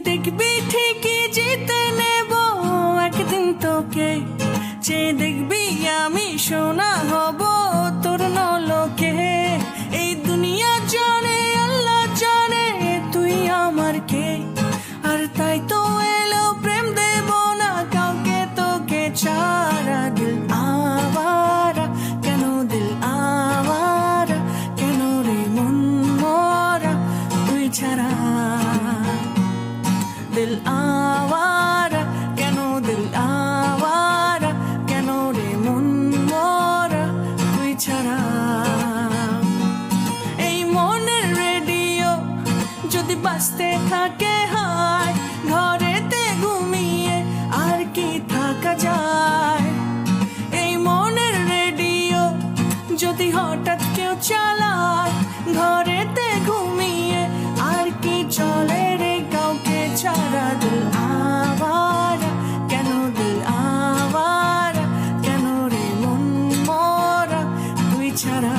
দেখবি ঠিকই জিতে নেব একদিন তোকে, চেয়ে দেখবি আমি সোনা হব তোর নলকে। এই দুনিয়া জানে আল্লাহ জানে তুই আমার কে, আর তাই তো এলো প্রেম দেব না কাউকে তোকে ছাড়া। দিল আওয়ারা কেন, দিল আওয়ারা কেন রে মন মরা তুই ছাড়া। দিল আওয়ারা কেন, দিল আওয়ারা কেন রে মন মরা তুই ছাড়া। এই মনের রেডিও যদি বাজতে থাকে হায়, ঘরেতে ঘুমিয়ে আর কি থাকা যায়। এই মনের রেডিও যদি হঠাৎ কেউ চালায়, ঘরেতে ঘুমিয়ে আর কি চলে রে কাউকে ছাড়া। দিল আওয়ারা কেন, দিল আওয়ারা কেন রে মন মরা তুই ছাড়া।